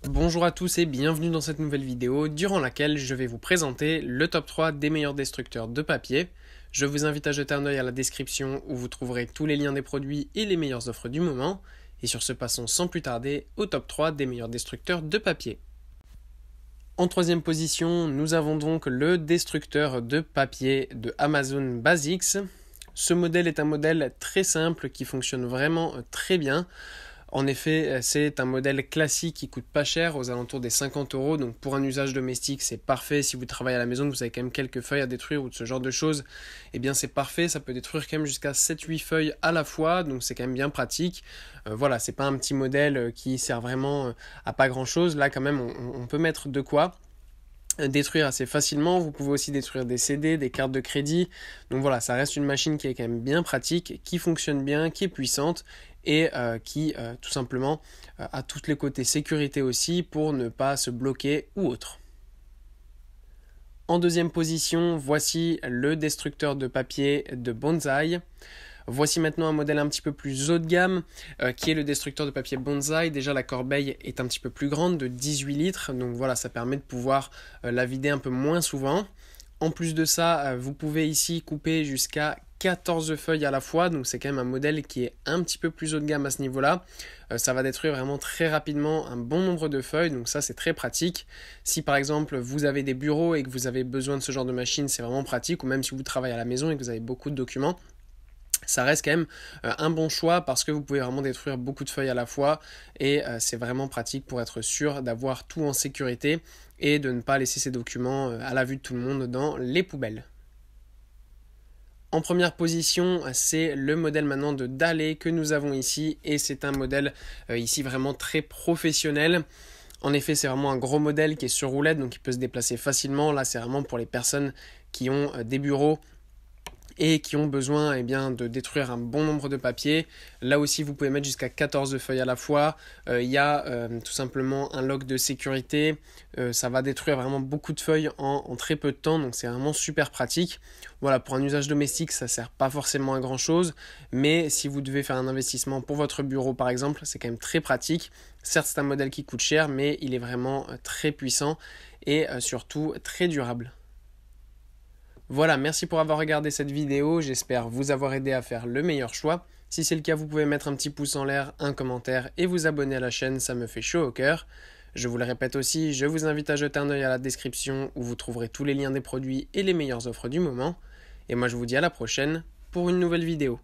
Bonjour à tous et bienvenue dans cette nouvelle vidéo durant laquelle je vais vous présenter le top 3 des meilleurs destructeurs de papier. Je vous invite à jeter un œil à la description où vous trouverez tous les liens des produits et les meilleures offres du moment. Et sur ce, passons sans plus tarder au top 3 des meilleurs destructeurs de papier. En troisième position, nous avons donc le destructeur de papier de Amazon Basics. Ce modèle est un modèle très simple qui fonctionne vraiment très bien. En effet, c'est un modèle classique qui coûte pas cher, aux alentours des 50 €. Donc pour un usage domestique, c'est parfait. Si vous travaillez à la maison, que vous avez quand même quelques feuilles à détruire ou de ce genre de choses, eh bien c'est parfait. Ça peut détruire quand même jusqu'à 7-8 feuilles à la fois, donc c'est quand même bien pratique. Voilà, c'est pas un petit modèle qui sert vraiment à pas grand chose. Là, quand même, on peut mettre de quoi détruire assez facilement. Vous pouvez aussi détruire des CD, des cartes de crédit. Donc voilà, ça reste une machine qui est quand même bien pratique, qui fonctionne bien, qui est puissante et qui tout simplement a tous les côtés sécurité aussi pour ne pas se bloquer ou autre. En deuxième position, voici le destructeur de papier de Bonsai. Voici maintenant un modèle un petit peu plus haut de gamme qui est le destructeur de papier Bonsai. Déjà la corbeille est un petit peu plus grande de 18 litres, donc voilà, ça permet de pouvoir la vider un peu moins souvent. En plus de ça, vous pouvez ici couper jusqu'à 14 feuilles à la fois, donc c'est quand même un modèle qui est un petit peu plus haut de gamme à ce niveau-là. Ça va détruire vraiment très rapidement un bon nombre de feuilles, donc ça c'est très pratique. Si par exemple vous avez des bureaux et que vous avez besoin de ce genre de machine, c'est vraiment pratique, ou même si vous travaillez à la maison et que vous avez beaucoup de documents, ça reste quand même un bon choix parce que vous pouvez vraiment détruire beaucoup de feuilles à la fois et c'est vraiment pratique pour être sûr d'avoir tout en sécurité et de ne pas laisser ces documents à la vue de tout le monde dans les poubelles. En première position, c'est le modèle maintenant de Dallé que nous avons ici et c'est un modèle ici vraiment très professionnel. En effet, c'est vraiment un gros modèle qui est sur roulette donc il peut se déplacer facilement. Là, c'est vraiment pour les personnes qui ont des bureaux et qui ont besoin de détruire un bon nombre de papiers. Là aussi, vous pouvez mettre jusqu'à 14 feuilles à la fois. Il y a tout simplement un lock de sécurité. Ça va détruire vraiment beaucoup de feuilles en très peu de temps, donc c'est vraiment super pratique. Voilà, pour un usage domestique, ça ne sert pas forcément à grand chose, mais si vous devez faire un investissement pour votre bureau par exemple, c'est quand même très pratique. Certes, c'est un modèle qui coûte cher, mais il est vraiment très puissant et surtout très durable. Voilà, merci pour avoir regardé cette vidéo, j'espère vous avoir aidé à faire le meilleur choix. Si c'est le cas, vous pouvez mettre un petit pouce en l'air, un commentaire et vous abonner à la chaîne, ça me fait chaud au cœur. Je vous le répète aussi, je vous invite à jeter un œil à la description où vous trouverez tous les liens des produits et les meilleures offres du moment. Et moi je vous dis à la prochaine pour une nouvelle vidéo.